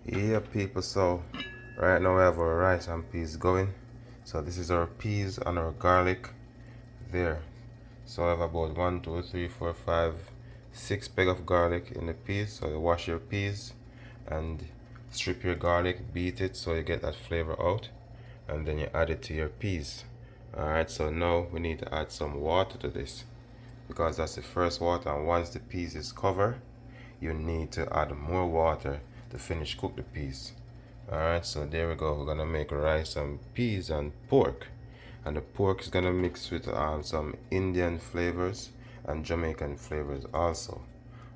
Yeah, people, so right now we have our rice and peas going. So this is our peas and our garlic there. So I have about 6 peg of garlic in the peas. So you wash your peas and strip your garlic, beat it so you get that flavor out, and then you add it to your peas. Alright, so now we need to add some water to this because that's the first water, and once the peas is covered, you need to add more water to finish cook the peas. Alright, so there we go. We're gonna make rice and peas and pork, and the pork is gonna mix with some Indian flavors and Jamaican flavors also.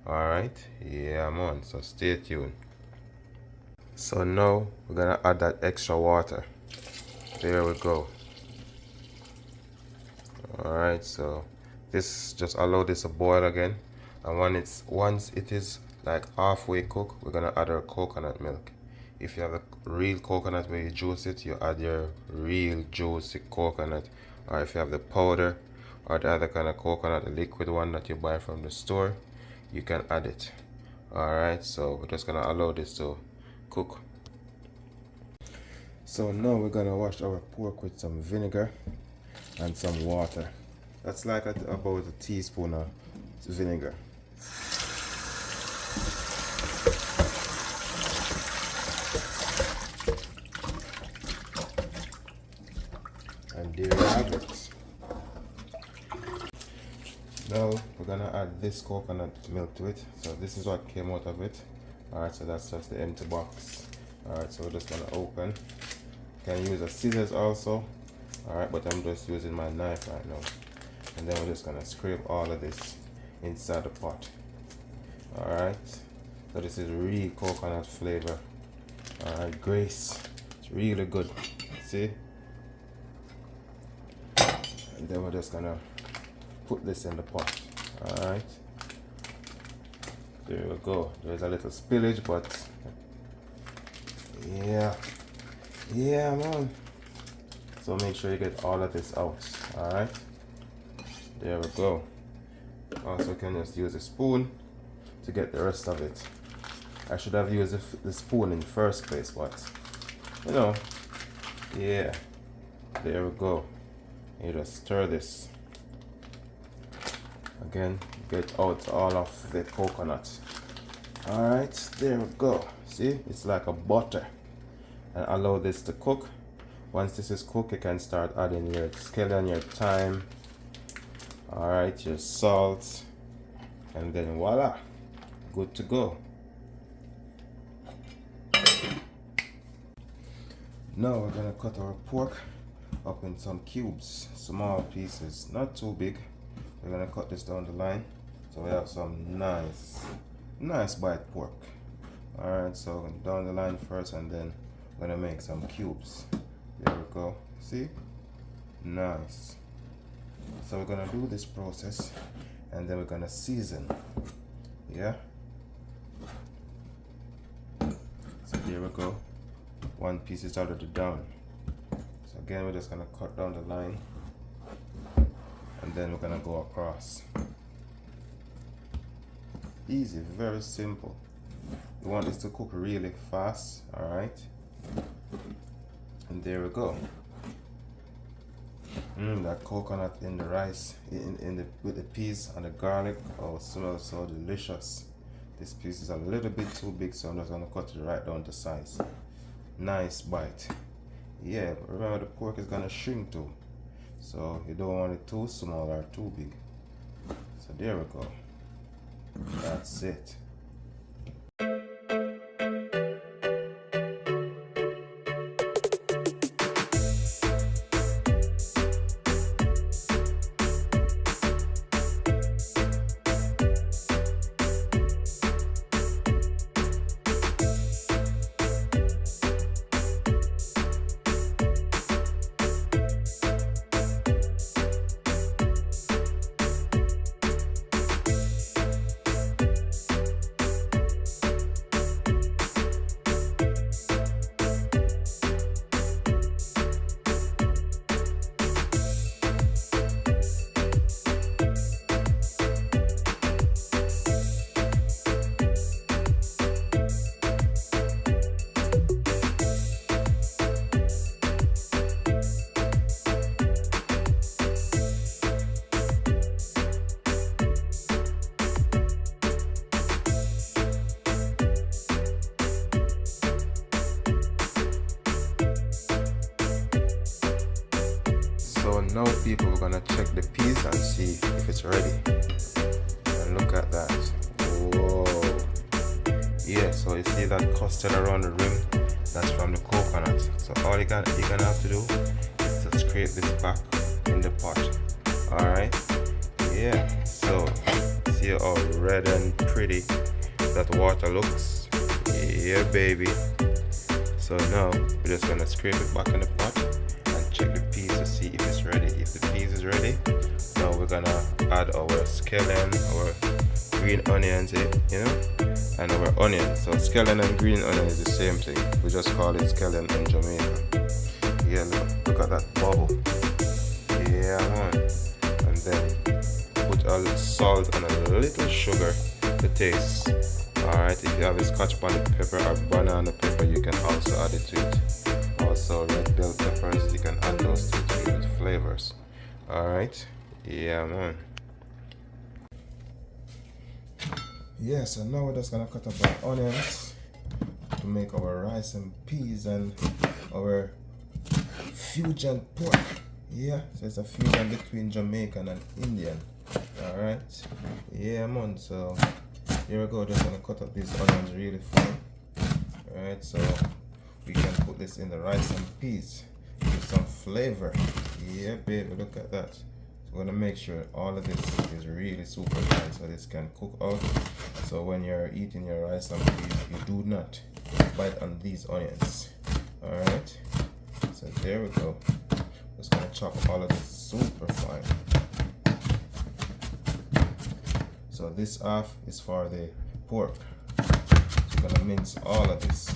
Alright, yeah man, so stay tuned. So now we're gonna add that extra water. There we go. Alright, so this just allow this to boil again, and once it is like halfway cooked, we're gonna add our coconut milk. If you have a real coconut where you juice it, you add your real juicy coconut, or if you have the powder or the other kind of coconut, the liquid one that you buy from the store, you can add it. Alright, so we're just gonna allow this to cook. So now we're gonna wash our pork with some vinegar and some water. That's like about a teaspoon of vinegar. And there you have it. Now we're gonna add this coconut milk to it. So this is what came out of it. Alright, so that's just the empty box. Alright, so we're just gonna open. You can use a scissors also. Alright, but I'm just using my knife right now. And then we're just gonna scrape all of this inside the pot. Alright, so this is real coconut flavor. Alright, Grace, it's really good. See? And then we're just gonna put this in the pot. Alright, there we go. There's a little spillage, but yeah man. So make sure you get all of this out. Alright, there we go. Also, you can just use a spoon to get the rest of it. I should have used the spoon in the first place, but you know, yeah, there we go. You just stir this again, get out all of the coconut. Alright, there we go. See, it's like a butter, and allow this to cook. Once this is cooked, you can start adding your scallion, your thyme, alright, your salt, and then voila, good to go. Now we're gonna cut our pork up in some cubes, small pieces, not too big. We're gonna cut this down the line so we have some nice bite pork. Alright, so down the line first, and then we're gonna make some cubes. There we go. See? Nice. So we're gonna do this process, and then we're gonna season. Yeah? So there we go. One piece is already done. So again, we're just gonna cut down the line, and then we're gonna go across. Easy, very simple. You want this to cook really fast, alright? And there we go. That coconut in the rice, with the peas and the garlic, oh, it smells so delicious. This piece is a little bit too big, so I'm just gonna cut it right down to size. Nice bite. Yeah, but remember the pork is gonna shrink too, so you don't want it too small or too big. So there we go. That's it. So now people, we're gonna check the peas and see if it's ready. And look at that. Whoa. Yeah, so you see that custard around the rim? That's from the coconut. So all you're gonna have to do is to scrape this back in the pot. Alright? Yeah. So see how red and pretty that water looks? Yeah, baby. So now we're just gonna scrape it back in the pot and check the peas to see if it's ready. If the peas is ready, now we're gonna add our scallion, our green onions, you know, and our onion. So scallion and green onion is the same thing. We just call it scallion in Jamaica. Yeah, look at that bubble. Yeah, man. And then put a little salt and a little sugar to taste. Alright, if you have a scotch bonnet pepper or banana pepper, you can also add it to it. Also red bell peppers, you can add those to it with flavors. Alright, yeah, man. Yeah, so now we're just gonna cut up our onions to make our rice and peas and our fusion pork. Yeah, so it's a fusion between Jamaican and Indian. Alright, yeah, man. So here we go, just gonna cut up these onions really fine. Alright, so we can put this in the rice and peas with some flavor. Yeah, baby, look at that. So we're gonna make sure all of this is really super fine so this can cook out. So when you're eating your rice and peas, you do not bite on these onions. Alright, so there we go. Just gonna chop all of this super fine. So this half is for the pork. So we're gonna mince all of this.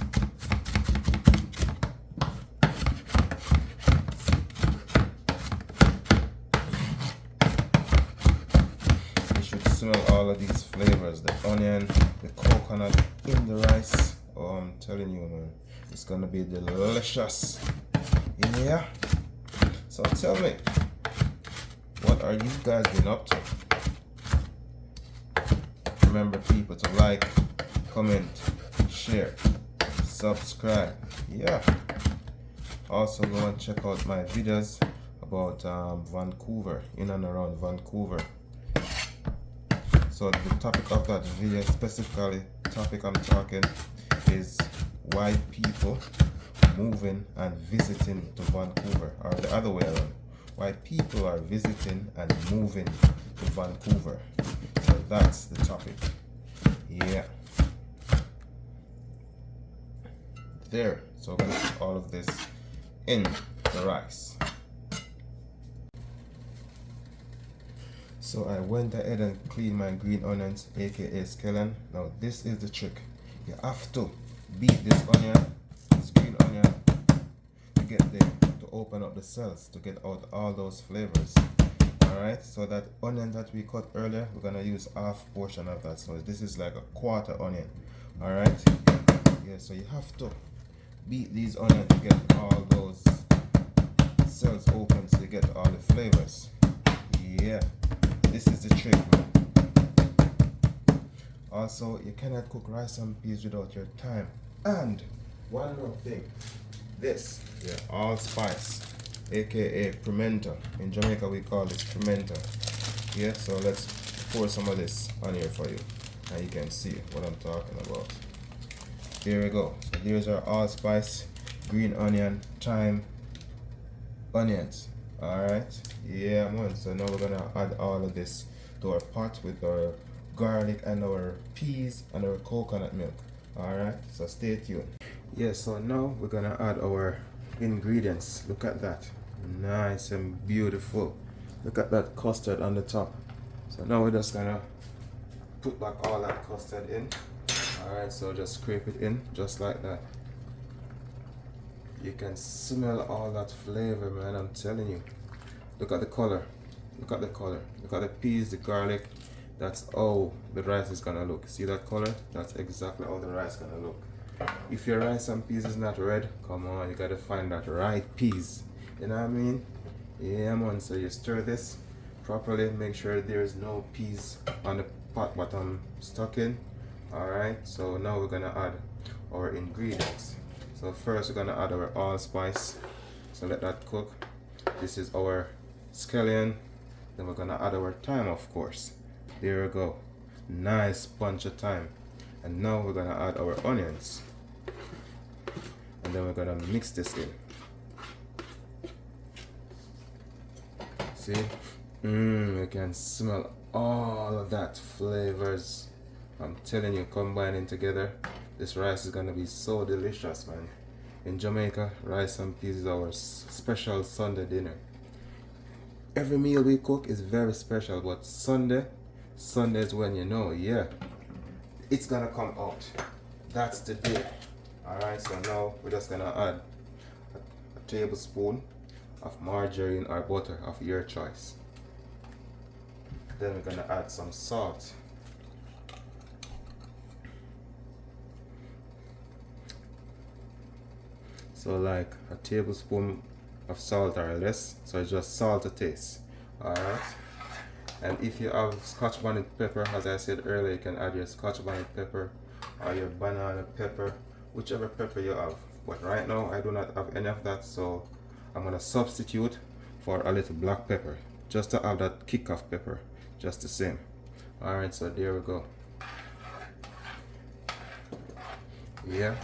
You should smell all of these flavors, the onion, the coconut in the rice. Oh, I'm telling you, man, it's gonna be delicious. Yeah. So tell me, what are you guys been up to? Remember, people, to like, comment, share, subscribe. Yeah. Also go and check out my videos about Vancouver, in and around Vancouver. So the topic of that video, specifically topic I'm talking, is why people moving and visiting to Vancouver, or the other way around, why people are visiting and moving to Vancouver. So that's the topic. Yeah. There. So I'm gonna put all of this in the rice. So I went ahead and cleaned my green onions, aka scallion. Now this is the trick. You have to beat this onion, this green onion, to get to open up the cells, to get out all those flavors. Alright, so that onion that we cut earlier, we're gonna use half portion of that. So this is like a quarter onion. Alright, yeah, so you have to beat these onions to get all those cells open so you get all the flavors. Yeah, this is the trick, man. Also, you cannot cook rice and peas without your thyme. And one more thing, this, yeah, allspice, aka pimento. In Jamaica we call this pimento. Yeah, so let's pour some of this on here for you and you can see what I'm talking about. Here we go. So there's our allspice, green onion, thyme, onions. Alright, yeah, man. So now we're gonna add all of this to our pot with our garlic and our peas and our coconut milk. Alright, so stay tuned. Yeah, so now we're gonna add our ingredients. Look at that, nice and beautiful. Look at that custard on the top. So now we're just gonna put back all that custard in. Alright, so just scrape it in just like that. You can smell all that flavor, man, I'm telling you. Look at the color. Look at the color. Look at the peas, the garlic. That's how the rice is gonna look. See that color? That's exactly how the rice is gonna look. If your rice and peas is not red, come on, you gotta find that right peas. You know what I mean? Yeah, man. So you stir this properly. Make sure there's no peas on the pot bottom stuck in. Alright, so now we're gonna add our ingredients. So first we're gonna add our allspice. So let that cook. This is our scallion. Then we're gonna add our thyme, of course. There we go. Nice bunch of thyme. And now we're gonna add our onions. And then we're gonna mix this in. See? You can smell all of that flavors. I'm telling you, combining together, this rice is gonna be so delicious, man. In Jamaica, rice and peas is our special Sunday dinner. Every meal we cook is very special, but Sunday is when you know, yeah, it's gonna come out. That's the day. Alright, so now we're just gonna add a tablespoon of margarine or butter of your choice. Then we're gonna add some salt. So like a tablespoon of salt or less, so it's just salt to taste. Alright. And if you have scotch bonnet pepper, as I said earlier, you can add your scotch bonnet pepper or your banana pepper, whichever pepper you have. But right now I do not have any of that, so I'm gonna substitute for a little black pepper, just to have that kick of pepper, just the same. Alright, so there we go. Yeah.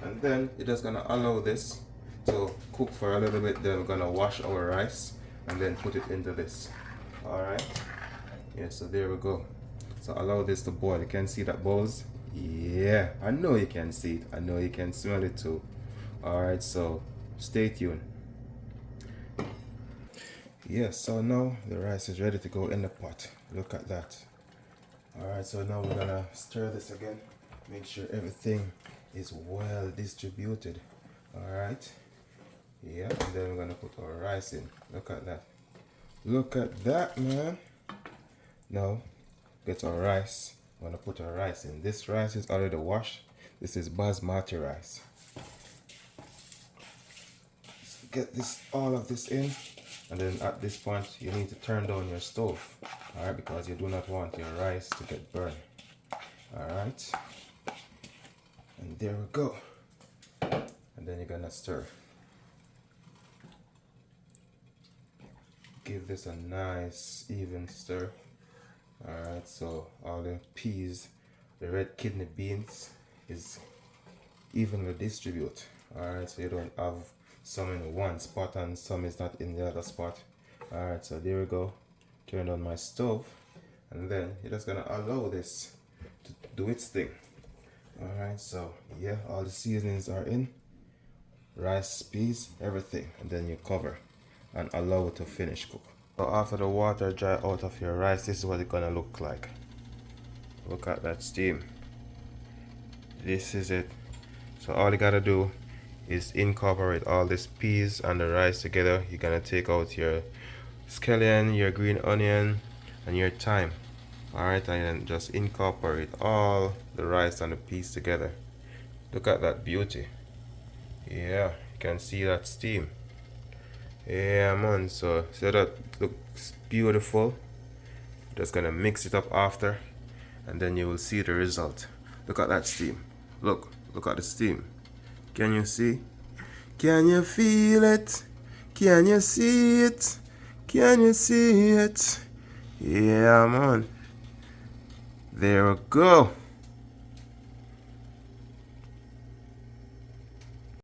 And then you're just gonna allow this to cook for a little bit. Then we're gonna wash our rice and then put it into this. Alright. Yeah, so there we go. So allow this to boil. You can see that bubbles. Yeah, I know you can see it. I know you can smell it too. Alright, so stay tuned. Yeah, so now the rice is ready to go in the pot. Look at that. Alright, so now we're gonna stir this again. Make sure everything is well distributed. Alright. Yeah, and then we're gonna put our rice in. Look at that. Look at that, man. Now get our rice. I'm gonna put our rice in. This rice is already washed. This is basmati rice. Get this, all of this in, and then at this point you need to turn down your stove. Alright, because you do not want your rice to get burned. Alright. And there we go. And then you're gonna stir. Give this a nice even stir. Alright, so all the peas, the red kidney beans is evenly distributed. Alright, so you don't have some in one spot and some is not in the other spot. Alright, so there we go. Turn on my stove, and then you're just gonna allow this to do its thing. Alright, so yeah, all the seasonings are in. Rice, peas, everything. And then you cover and allow it to finish cook. So after the water dry out of your rice, this is what it's gonna look like. Look at that steam. This is it. So all you gotta do is incorporate all these peas and the rice together. You're gonna take out your scallion, your green onion, and your thyme. Alright, and then just incorporate all the rice and the peas together. Look at that beauty. Yeah, you can see that steam. Yeah, man, so that looks beautiful. Just gonna mix it up after, and then you will see the result. Look at that steam. Look at the steam. Can you see? Can you feel it? Can you see it? Can you see it? Yeah, man. There we go.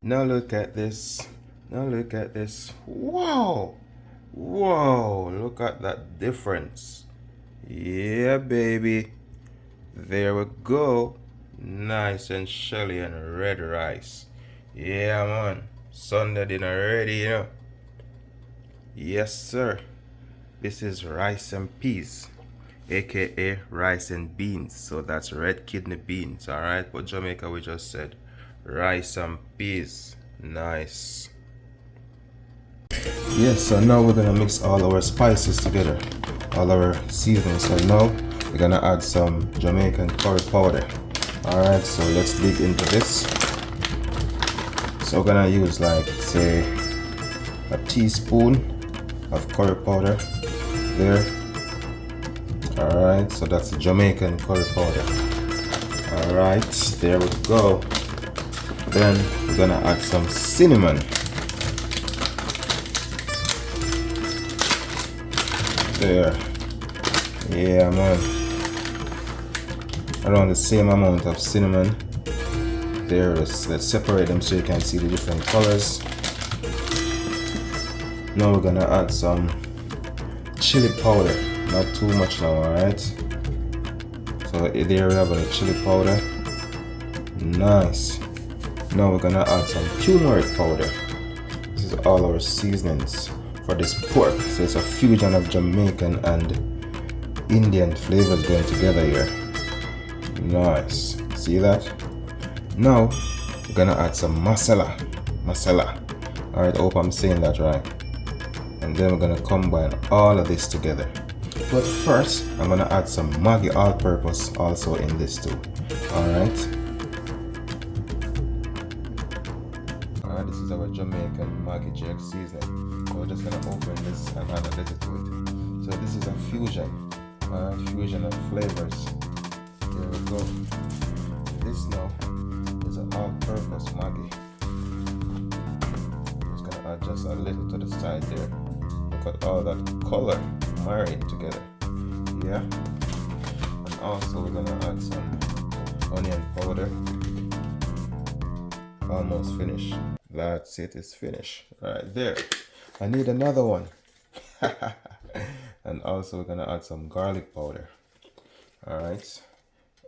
Now look at this. Now look at this. Wow. Whoa. Look at that difference. Yeah, baby. There we go. Nice and shelly and red rice. Yeah, man. Sunday dinner ready, you know. Yes, sir. This is rice and peas, aka rice and beans. So that's red kidney beans. Alright, but Jamaica we just said rice and peas. Nice. Yes, so now we're gonna mix all our spices together, all our seasonings. So now we're gonna add some Jamaican curry powder. Alright, so let's dig into this. So we're gonna use like say a teaspoon of curry powder there. Alright, so that's Jamaican curry powder. Alright, there we go. Then we're gonna add some cinnamon. There. Yeah, man. Around the same amount of cinnamon. There, let's separate them so you can see the different colors. Now we're gonna add some chili powder. Not too much now, alright? So there we have the chili powder. Nice. Now we're gonna add some turmeric powder. This is all our seasonings for this pork. So it's a fusion of Jamaican and Indian flavors going together here. Nice. See that? Now we're gonna add some masala. Alright, I hope I'm saying that right. And then we're gonna combine all of this together. But first, I'm gonna add some Maggi all-purpose also in this too. Alright, this is our Jamaican Maggi jerk seasoning. So we're just gonna open this and add a little to it. So this is a fusion, fusion of flavors. There we go. This now is an all-purpose Maggi. Just gonna add just a little to the side there. Look at all that color married together. Yeah. And also we're gonna add some onion powder. Almost finished. That's it, it's finished. Right there. I need another one. And also we're gonna add some garlic powder. Alright.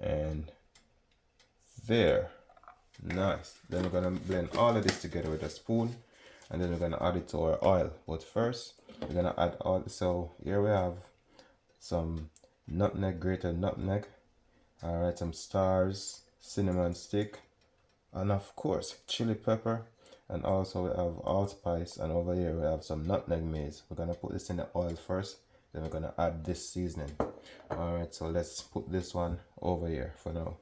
And there. Nice. Then we're gonna blend all of this together with a spoon. And then we're gonna add it to our oil. But first, we're gonna add all. So here we have some nutmeg, grated nutmeg. Alright, some stars, cinnamon stick, and of course chili pepper. And also we have allspice, and over here we have some nutmeg maize. We're gonna put this in the oil first, then we're gonna add this seasoning. Alright, so let's put this one over here for now.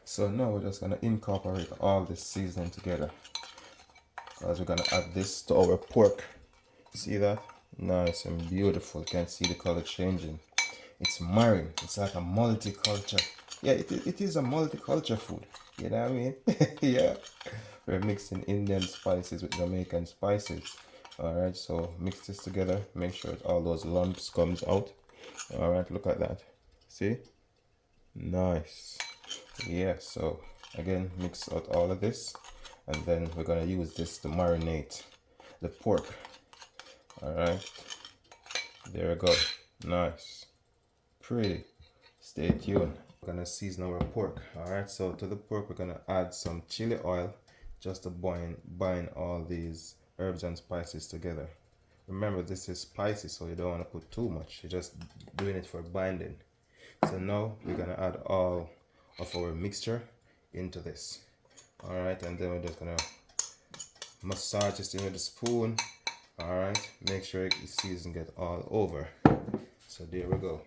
So now we're just gonna incorporate all this seasoning together, because we're gonna add this to our pork. See that? Nice and beautiful. You can see the color changing. It's marrying. It's like a multicultural. Yeah, it is a multicultural food. You know what I mean? Yeah. We're mixing Indian spices with Jamaican spices. Alright, so mix this together. Make sure all those lumps comes out. Alright, look at that. See? Nice. Yeah, so again, mix out all of this. And then we're going to use this to marinate the pork. Alright. There we go. Nice. Pretty. Stay tuned. We're gonna season our pork. Alright, so to the pork we're gonna add some chili oil just to bind all these herbs and spices together. Remember, this is spicy, so you don't want to put too much. You're just doing it for binding. So now we're gonna add all of our mixture into this. Alright, and then we're just gonna massage this in with a spoon. Alright, make sure the season get all over. So there we go.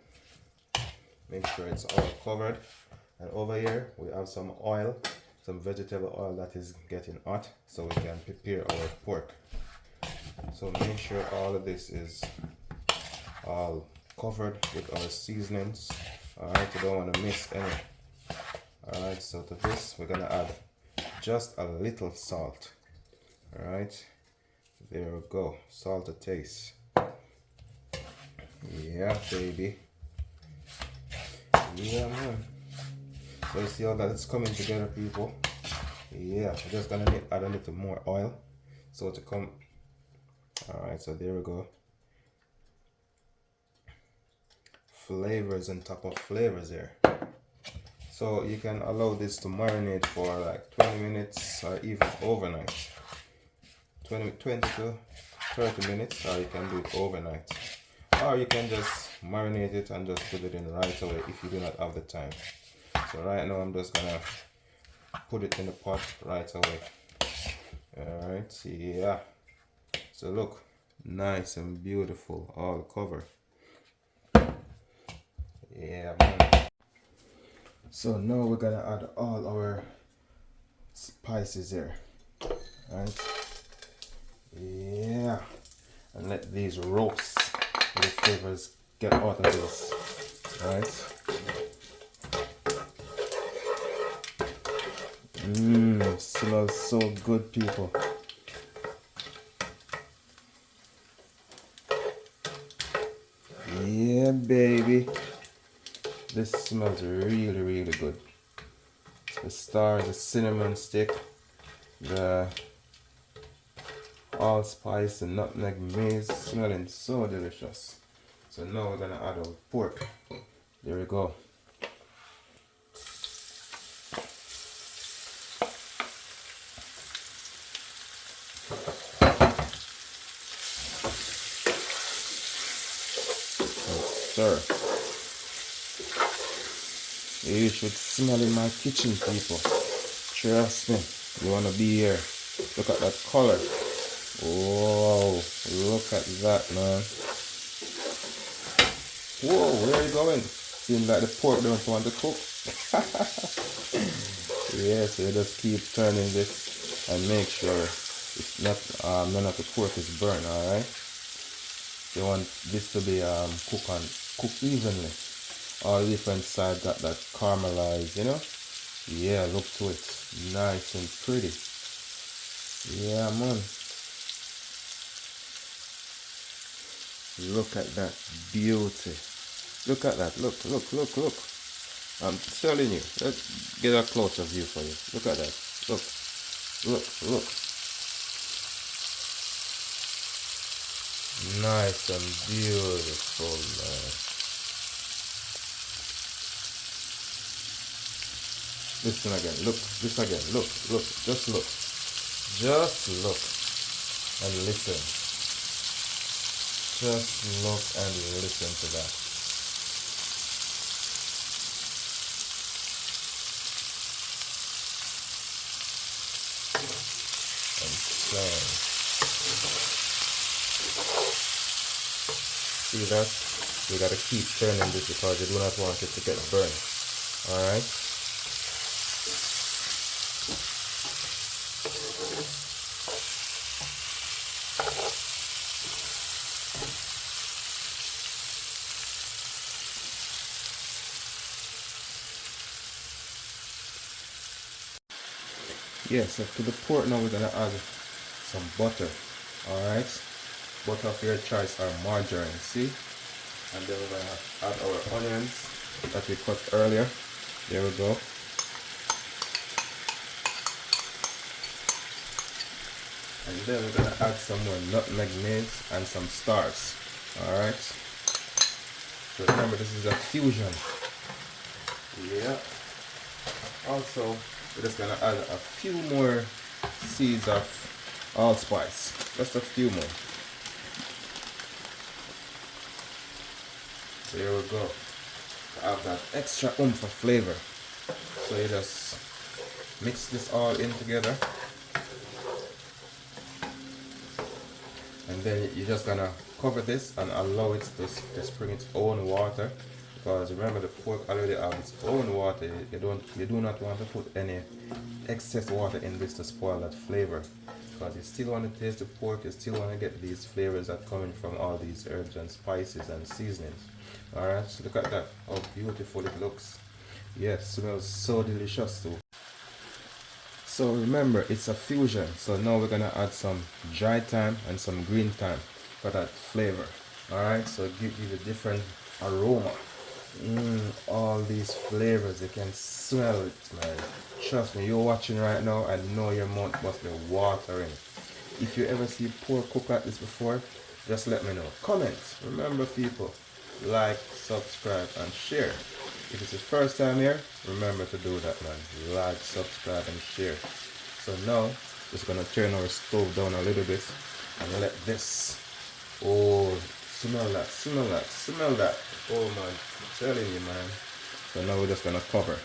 Make sure it's all covered. And over here we have some oil, some vegetable oil that is getting hot, so we can prepare our pork. So make sure all of this is all covered with our seasonings. Alright, you don't want to miss any. Alright, so to this we're gonna add just a little salt. Alright, there we go. Salt to taste. Yeah, baby. Yeah, man. So you see how that it's coming together, people? Yeah, we're just gonna add a little more oil so to come. Alright, so there we go. Flavors on top of flavors here. So you can allow this to marinate for like 20 minutes or even overnight. 20 to 30 minutes, or you can do it overnight. Or you can just marinate it and just put it in right away if you do not have the time. So right now I'm just gonna put it in the pot right away. Alright, yeah. So look, nice and beautiful, all covered. Yeah, man. So now we're gonna add all our spices here. Right? Yeah. And let these roast. The flavors get out of this. Right? Smells so good, people. smells really, really good. The star, the cinnamon stick, the allspice, the nutmeg mace, smelling so delicious. So now we're gonna add our pork. There we go. Stir. You should smell in my kitchen, people. Trust me, you wanna be here. Look at that color. Whoa, look at that, man. Whoa, where are you going? Seems like the pork don't want to cook. Yeah, so you just keep turning this and make sure it's not none of the pork is burnt. All right. You want this to be cooked evenly. All different sides got that caramelized, you know. Yeah, look to it, nice and pretty. Yeah, man. Look at that beauty. Look at that. Look. I'm telling you. Let's get a closer view for you. Look at that. Look. Nice and beautiful, man. Listen again. Look. This again. Look. Just look. Just look and listen. Just look and listen to that. And so, see that? We gotta keep turning this because you do not want it to get burned. Alright? Yeah, so to the pork now we're gonna add some butter. Alright, butter of your choice or margarine, see? And then we're gonna add our onions that we cut earlier. There we go. And then we're gonna add some more nutmeg mace and some stars. Alright. So remember, this is a fusion. Yeah. Also, we're just gonna add a few more seeds of allspice, just a few more. There we go. Have that extra oomph of flavor. So you just mix this all in together, and then you're just gonna cover this and allow it to spring its own water. Because remember, the pork already has its own water. You do not want to put any excess water in this to spoil that flavor. Because you still want to taste the pork, you still want to get these flavors that coming from all these herbs and spices and seasonings. Alright, so look at that, how beautiful it looks. Yes, smells so delicious too. So remember, it's a fusion. So now we're gonna add some dry thyme and some green thyme for that flavor. Alright, so give you the different aroma. All these flavors, you can smell it, man. Trust me, you're watching right now and know your mouth must be watering. If you ever see pork cook like this before, just let me know. Comment. Remember, people, like, subscribe and share. If it's your first time here, remember to do that, man. Like, subscribe and share. So now just gonna turn our stove down a little bit and let this, oh, smell that. Oh man, I'm telling you, man. So now we're just gonna cover.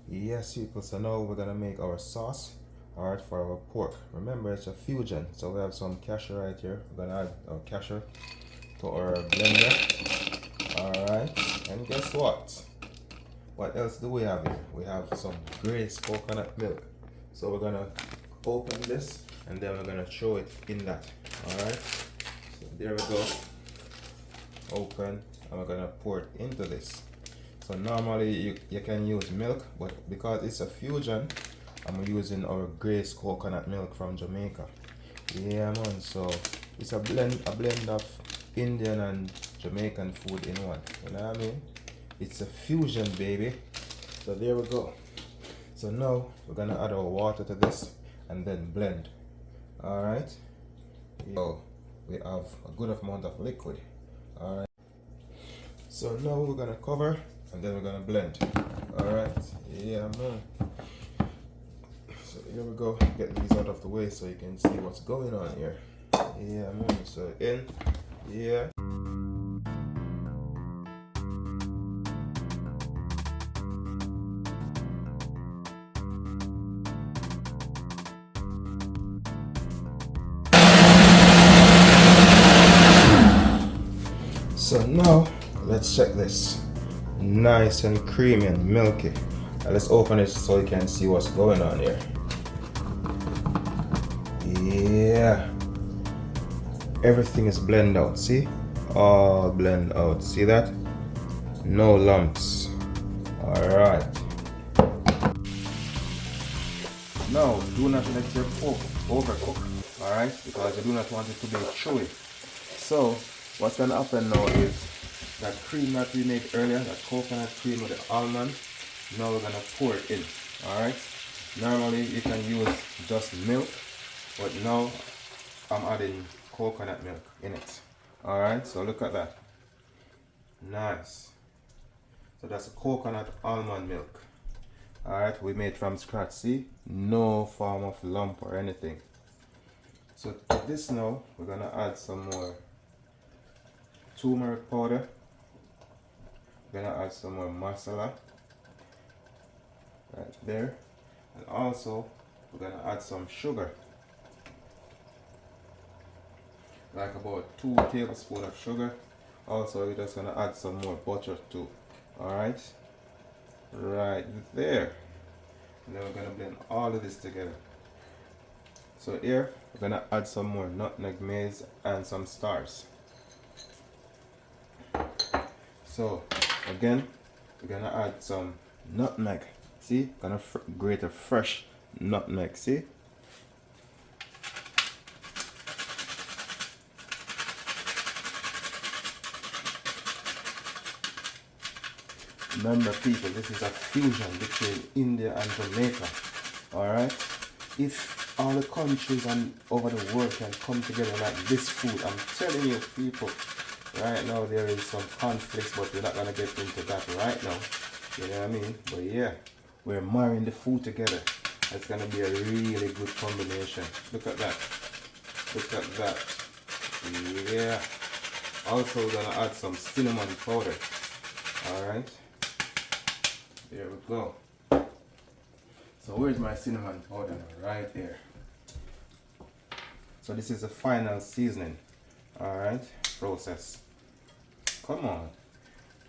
Yes, people, so now we're gonna make our sauce, alright, for our pork. Remember, it's a fusion, so we have some cashew right here. We're gonna add our cashew to our blender. Alright, and guess what? What else do we have here? We have some great coconut milk. So we're gonna open this and then we're gonna throw it in that. Alright. So there we go. Open, and we're gonna pour it into this. So normally you can use milk, but because it's a fusion, I'm using our Grace coconut milk from Jamaica. Yeah, man. So it's a blend of Indian and Jamaican food in one. You know what I mean? It's a fusion, baby. So there we go. So now we're gonna add our water to this and then blend. Alright. So we have a good amount of liquid. Alright. So now we're gonna cover and then we're gonna blend. Alright. Yeah, man. So here we go. Get these out of the way so you can see what's going on here. Yeah, man. So in. Yeah. So now let's check this. Nice and creamy and milky. Now let's open it so you can see what's going on here. Yeah. Everything is blend out, see? All blend out. See that? No lumps. Alright. Now do not let your pork overcook. Alright? Because you do not want it to be chewy. So what's gonna happen now is that cream that we made earlier, that coconut cream with the almond, now we're gonna pour it in. Alright? Normally you can use just milk, but now I'm adding coconut milk in it. Alright, so look at that. Nice. So that's a coconut almond milk. Alright, we made from scratch, see? No form of lump or anything. So to this now, we're gonna add some more turmeric powder. We're gonna add some more masala. Right there. And also, we're gonna add some sugar. Like about 2 tablespoons of sugar. Also, we're just gonna add some more butter too. Alright? Right there. And then we're gonna blend all of this together. So here, we're gonna add some more nutmeg mace and some stars. So again, we're gonna add some nutmeg. See? Gonna grate a fresh nutmeg, see? Remember people, this is a fusion between India and Jamaica. Alright? If all the countries and over the world can come together like this food, I'm telling you people, right now there is some conflicts, but we're not gonna get into that right now. You know what I mean? But yeah, we're marrying the food together. It's gonna be a really good combination. Look at that. Look at that. Yeah. Also we're gonna add some cinnamon powder. Alright. There we go. So where's my cinnamon powder? Right here. So this is the final seasoning. Alright, process. Come on.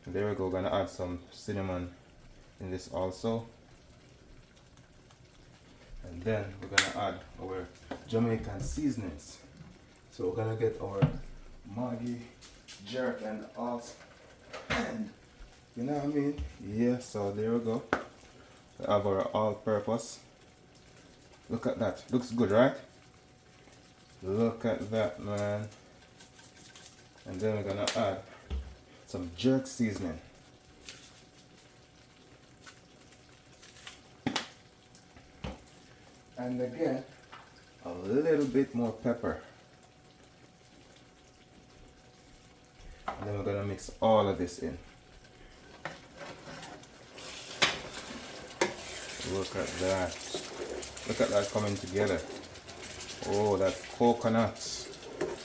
There we go. We're gonna add some cinnamon in this also. And then we're gonna add our Jamaican seasonings. So we're gonna get our Maggi, jerk and alt. And you know what I mean? Yeah, so there we go. We have our all-purpose. Look at that. Looks good, right? Look at that, man. And then we're gonna add some jerk seasoning. And again, a little bit more pepper. And then we're gonna mix all of this in. Look at that. Look at that coming together. Oh, that coconut.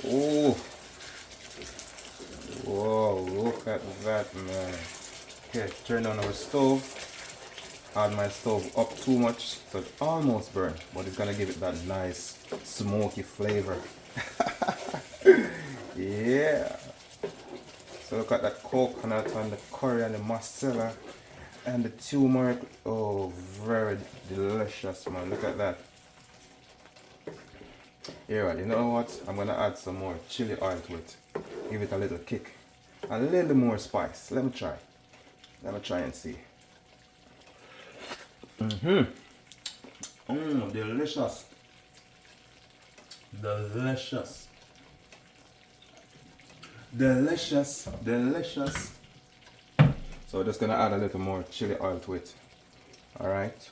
Oh. Whoa, look at that, man. Okay, turn on our stove. Add my stove up too much so it almost burned, but it's gonna give it that nice smoky flavor. Yeah. So look at that coconut and the coriander, masala and the turmeric. Oh, very delicious, man. Look at that. Yeah, you know what? I'm gonna add some more chili oil to it. Give it a little kick. A little more spice. Let me try. Let me try and see. Delicious. Delicious. Delicious, delicious. So just gonna add a little more chili oil to it. Alright.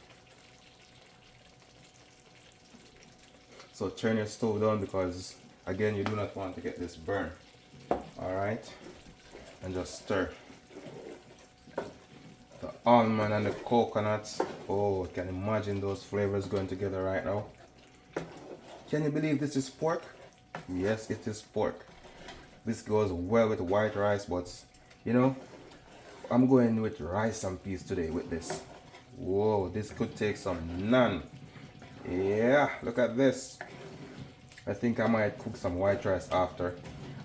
So turn your stove down because again you do not want to get this burn. Alright. And just stir. The almond and the coconut. Oh, can imagine those flavors going together right now. Can you believe this is pork? Yes, it is pork. This goes well with white rice, but you know, I'm going with rice and peas today with this. Whoa, this could take some naan. Yeah, look at this. I think I might cook some white rice after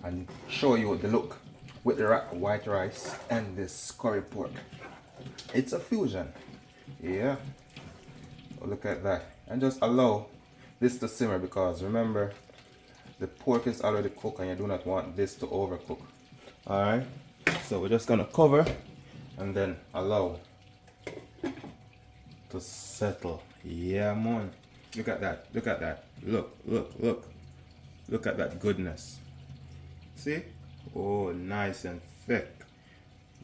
and show you the look with the white rice and this curry pork. It's a fusion. Yeah. Oh, look at that. And just allow this to simmer because remember, the pork is already cooked and you do not want this to overcook. Alright, so we're just gonna cover and then allow to settle. Yeah, man. Look at that. Look at that. Look, look, look. Look at that goodness. See? Oh, nice and thick.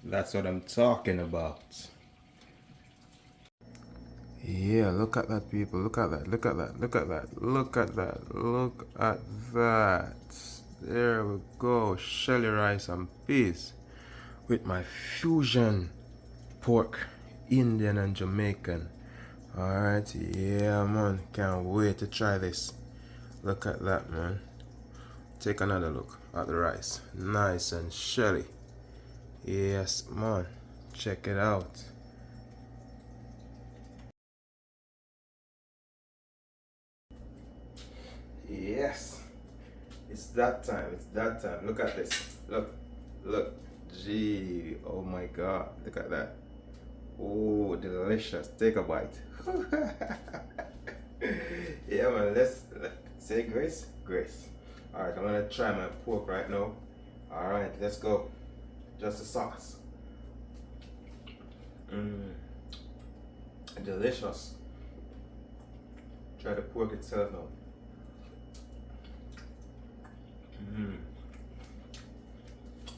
That's what I'm talking about. Yeah, look at that, people. Look at that. Look at that. Look at that. Look at that. Look at that. There we go. Shelly rice and peas with my fusion pork, Indian and Jamaican. Alright, yeah, man. Can't wait to try this. Look at that, man. Take another look at the rice. Nice and shelly. Yes, man. Check it out. Yes, it's that time. It's that time. Look at this. Look, look. Gee, oh my God. Look at that. Oh, delicious. Take a bite. Yeah, man. Let's say grace. Grace. All right, I'm gonna try my pork right now. All right, let's go. Just the sauce. Delicious. Try the pork itself now.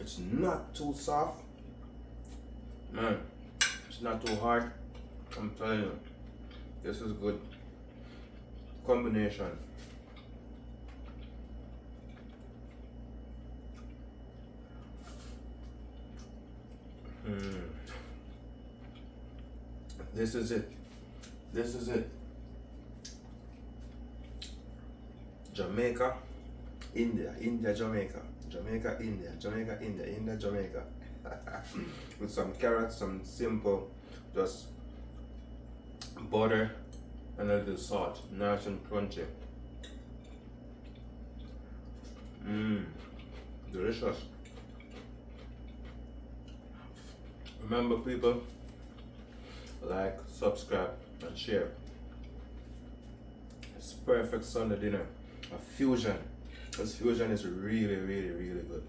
It's not too soft, man. It's not too hard. I'm telling you, this is good combination. This is it. This is it. Jamaica, India, India, Jamaica, Jamaica, India, Jamaica, India, India, Jamaica. With some carrots, some simple, just butter and a little salt, nice and crunchy. Delicious. Remember, people, like, subscribe, and share. It's perfect Sunday dinner. A fusion. This fusion is really, really, really good.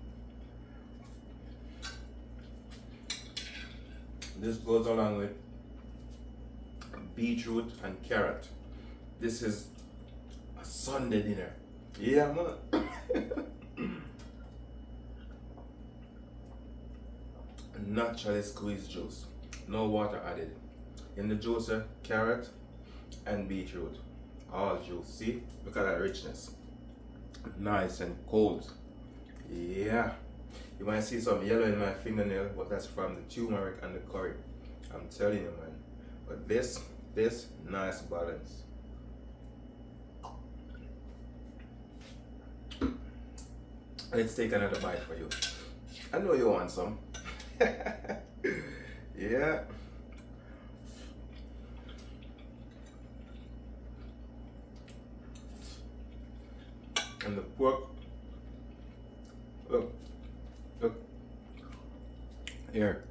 This goes along with beetroot and carrot. This is a Sunday dinner. Yeah, man. Naturally squeezed juice. No water added. In the juicer, carrot and beetroot. All juice. See? Look at that richness. Nice and cold. Yeah. You might see some yellow in my fingernail, but that's from the turmeric and the curry. I'm telling you, man. But this, nice balance. Let's take another bite for you. I know you want some. Yeah. And the pork, look, here.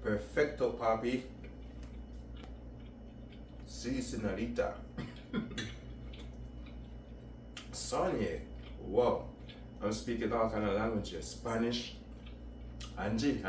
Perfecto, papi. Si, señorita. Sonia. Wow. I'm speaking all kind of languages. Spanish. Angie.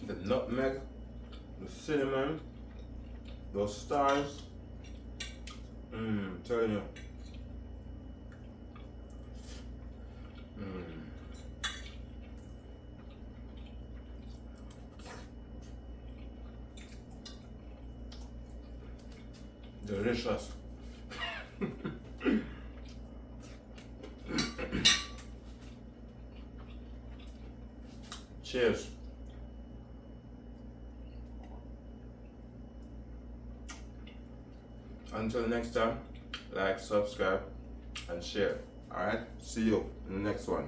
the nutmeg, the cinnamon, those stars. Telling you. Delicious. Cheers. Until next time, like, subscribe, and share. Alright? See you in the next one.